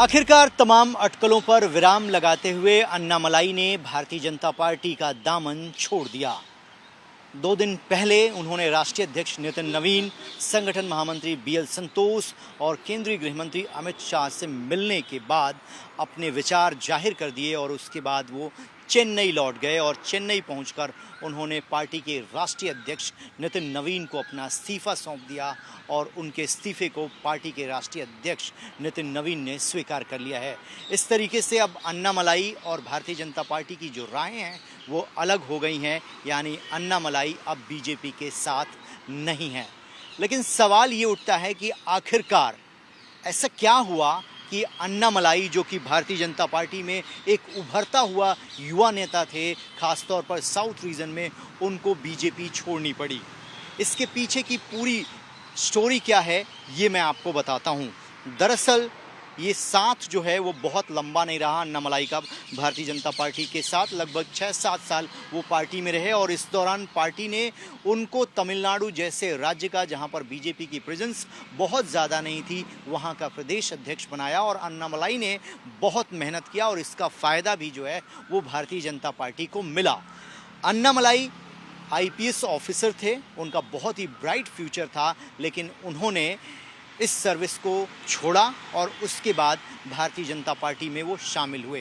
आखिरकार तमाम अटकलों पर विराम लगाते हुए अन्नामलाई ने भारतीय जनता पार्टी का दामन छोड़ दिया। 2 दिन पहले उन्होंने राष्ट्रीय अध्यक्ष नितिन नवीन, संगठन महामंत्री बीएल संतोष और केंद्रीय गृह मंत्री अमित शाह से मिलने के बाद अपने विचार जाहिर कर दिए और उसके बाद वो चेन्नई लौट गए और चेन्नई पहुंचकर उन्होंने पार्टी के राष्ट्रीय अध्यक्ष नितिन नवीन को अपना इस्तीफा सौंप दिया और उनके इस्तीफे को पार्टी के राष्ट्रीय अध्यक्ष नितिन नवीन ने स्वीकार कर लिया है। इस तरीके से अब अन्नामलाई और भारतीय जनता पार्टी की जो राहें हैं वो अलग हो गई हैं, यानी अन्नामलाई अब बीजेपी के साथ नहीं है। लेकिन सवाल ये उठता है कि आखिरकार ऐसा क्या हुआ कि अन्नामलाई, जो कि भारतीय जनता पार्टी में एक उभरता हुआ युवा नेता थे, खासतौर पर साउथ रीजन में, उनको बीजेपी छोड़नी पड़ी। इसके पीछे की पूरी स्टोरी क्या है ये मैं आपको बताता हूँ। दरअसल ये साथ जो है वो बहुत लंबा नहीं रहा अन्नामलाई का भारतीय जनता पार्टी के साथ। लगभग 6-7 साल वो पार्टी में रहे और इस दौरान पार्टी ने उनको तमिलनाडु जैसे राज्य का, जहां पर बीजेपी की प्रेजेंस बहुत ज़्यादा नहीं थी, वहां का प्रदेश अध्यक्ष बनाया और अन्नामलाई ने बहुत मेहनत किया और इसका फ़ायदा भी जो है वो भारतीय जनता पार्टी को मिला। अन्नामलाई आईपीएस ऑफिसर थे, उनका बहुत ही ब्राइट फ्यूचर था, लेकिन उन्होंने इस सर्विस को छोड़ा और उसके बाद भारतीय जनता पार्टी में वो शामिल हुए।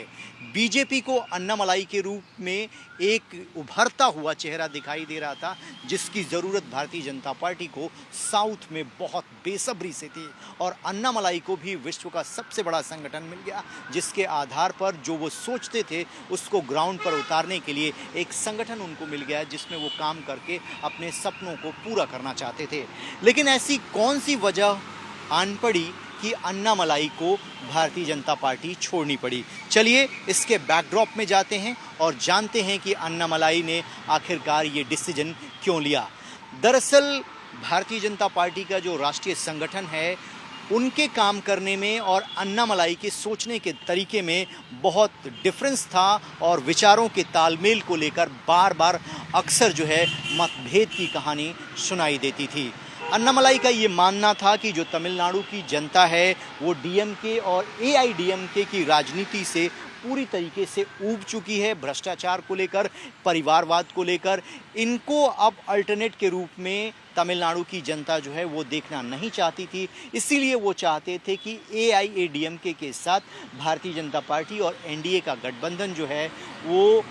बीजेपी को अन्नामलाई के रूप में एक उभरता हुआ चेहरा दिखाई दे रहा था, जिसकी ज़रूरत भारतीय जनता पार्टी को साउथ में बहुत बेसब्री से थी और अन्नामलाई को भी विश्व का सबसे बड़ा संगठन मिल गया, जिसके आधार पर जो वो सोचते थे उसको ग्राउंड पर उतारने के लिए एक संगठन उनको मिल गया, जिसमें वो काम करके अपने सपनों को पूरा करना चाहते थे। लेकिन ऐसी कौन सी वजह आन पड़ी कि अन्नामलाई को भारतीय जनता पार्टी छोड़नी पड़ी? चलिए इसके बैकड्रॉप में जाते हैं और जानते हैं कि अन्नामलाई ने आखिरकार ये डिसीजन क्यों लिया। दरअसल भारतीय जनता पार्टी का जो राष्ट्रीय संगठन है, उनके काम करने में और अन्नामलाई के सोचने के तरीके में बहुत डिफरेंस था और विचारों के तालमेल को लेकर बार बार अक्सर जो है मतभेद की कहानी सुनाई देती थी। अन्नामलाई का ये मानना था कि जो तमिलनाडु की जनता है वो डीएमके और एआईडीएमके की राजनीति से पूरी तरीके से ऊब चुकी है। भ्रष्टाचार को लेकर, परिवारवाद को लेकर, इनको अब अल्टरनेट के रूप में तमिलनाडु की जनता जो है वो देखना नहीं चाहती थी। इसीलिए वो चाहते थे कि एआईएडीएमके के साथ भारतीय जनता पार्टी और एनडीए का गठबंधन जो है वो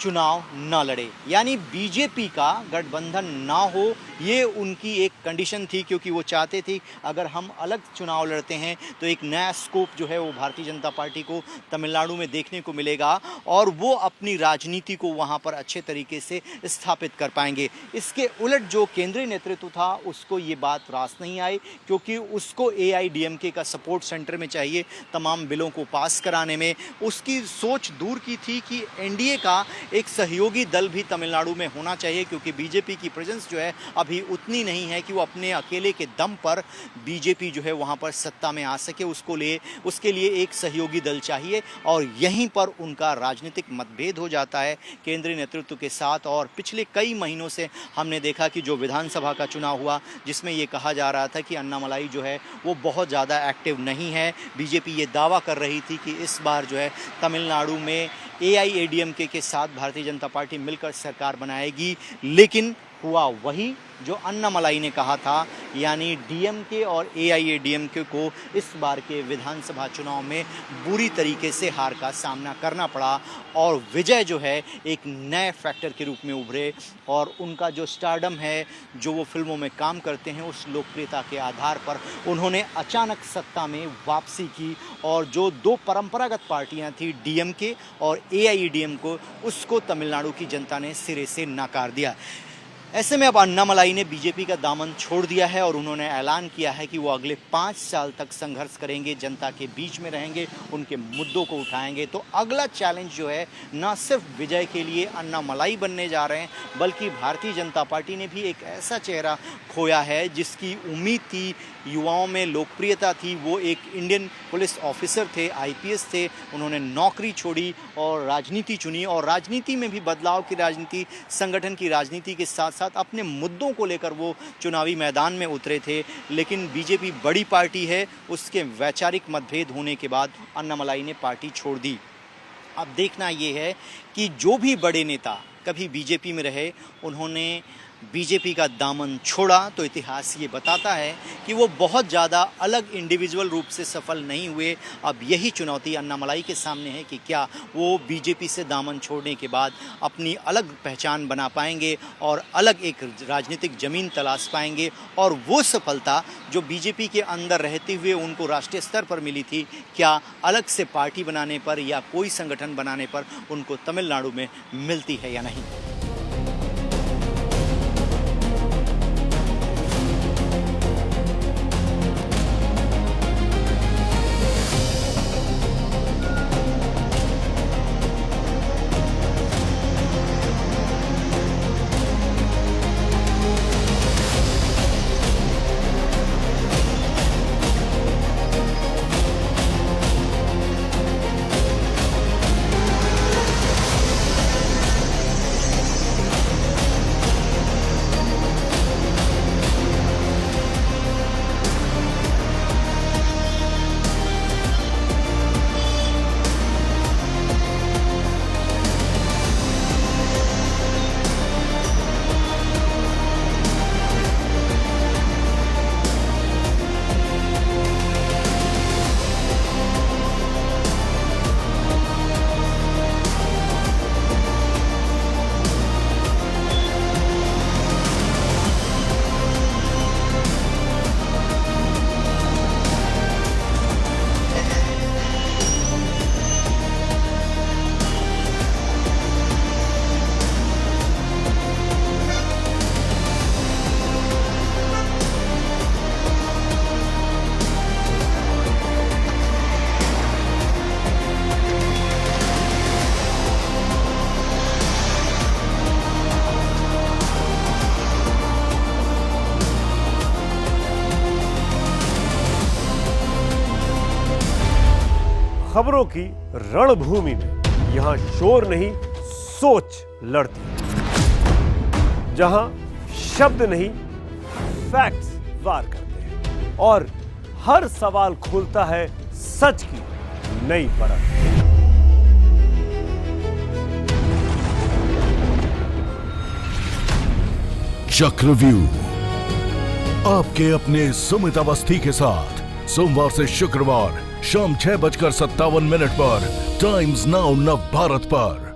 चुनाव न लड़े, यानी बीजेपी का गठबंधन ना हो, ये उनकी एक कंडीशन थी, क्योंकि वो चाहते थे अगर हम अलग चुनाव लड़ते हैं तो एक नया स्कोप जो है वो भारतीय जनता पार्टी को तमिलनाडु में देखने को मिलेगा और वो अपनी राजनीति को वहाँ पर अच्छे तरीके से स्थापित कर पाएंगे। इसके उलट जो केंद्रीय नेतृत्व था उसको ये बात रास नहीं आई, क्योंकि उसको एआईडीएमके का सपोर्ट सेंटर में चाहिए तमाम बिलों को पास कराने में। उसकी सोच दूर की थी कि एनडीए का एक सहयोगी दल भी तमिलनाडु में होना चाहिए, क्योंकि बीजेपी की प्रेजेंस जो है अभी उतनी नहीं है कि वो अपने अकेले के दम पर बीजेपी जो है वहाँ पर सत्ता में आ सके। उसके लिए एक सहयोगी दल चाहिए और यहीं पर उनका राजनीतिक मतभेद हो जाता है केंद्रीय नेतृत्व के साथ। और पिछले कई महीनों से हमने देखा कि जो विधानसभा का चुनाव हुआ, जिसमें ये कहा जा रहा था कि अन्नामलाई जो है वो बहुत ज़्यादा एक्टिव नहीं है। बीजेपी ये दावा कर रही थी कि इस बार जो है तमिलनाडु में एआईएडीएमके के साथ भारतीय जनता पार्टी मिलकर सरकार बनाएगी, लेकिन हुआ वही जो अन्नामलाई ने कहा था, यानी डीएमके और एआईएडीएमके को इस बार के विधानसभा चुनाव में बुरी तरीके से हार का सामना करना पड़ा और विजय जो है एक नए फैक्टर के रूप में उभरे और उनका जो स्टारडम है, जो वो फिल्मों में काम करते हैं, उस लोकप्रियता के आधार पर उन्होंने अचानक सत्ता में वापसी की और जो 2 परंपरागत पार्टियां थी, डीएमके और एआईएडीएमके, उसको तमिलनाडु की जनता ने सिरे से नकार दिया। ऐसे में अब अन्नामलाई ने बीजेपी का दामन छोड़ दिया है और उन्होंने ऐलान किया है कि वो अगले 5 साल तक संघर्ष करेंगे, जनता के बीच में रहेंगे, उनके मुद्दों को उठाएंगे। तो अगला चैलेंज जो है न सिर्फ विजय के लिए अन्नामलाई बनने जा रहे हैं, बल्कि भारतीय जनता पार्टी ने भी एक ऐसा चेहरा खोया है जिसकी उम्मीद थी, युवाओं में लोकप्रियता थी। वो एक इंडियन पुलिस ऑफिसर थे, आईपीएस थे, उन्होंने नौकरी छोड़ी और राजनीति चुनी और राजनीति में भी बदलाव की राजनीति, संगठन की राजनीति के साथ साथ अपने मुद्दों को लेकर वो चुनावी मैदान में उतरे थे। लेकिन बीजेपी बड़ी पार्टी है, उसके वैचारिक मतभेद होने के बाद अन्नामलाई ने पार्टी छोड़ दी। अब देखना ये है कि जो भी बड़े नेता कभी बीजेपी में रहे, उन्होंने बीजेपी का दामन छोड़ा तो इतिहास ये बताता है कि वो बहुत ज़्यादा अलग इंडिविजुअल रूप से सफल नहीं हुए। अब यही चुनौती अन्नामलाई के सामने है कि क्या वो बीजेपी से दामन छोड़ने के बाद अपनी अलग पहचान बना पाएंगे और अलग एक राजनीतिक ज़मीन तलाश पाएंगे, और वो सफलता जो बीजेपी के अंदर रहते हुए उनको राष्ट्रीय स्तर पर मिली थी, क्या अलग से पार्टी बनाने पर या कोई संगठन बनाने पर उनको तमिलनाडु में मिलती है या नहीं। खबरों की रणभूमि में यहां शोर नहीं, सोच लड़ती है। जहां शब्द नहीं, फैक्ट्स वार करते हैं और हर सवाल खोलता है सच की नई परत। चक्रव्यूह आपके अपने सुमित अवस्थी के साथ सोमवार से शुक्रवार शाम 6:57 पर टाइम्स नाउ नव भारत पर।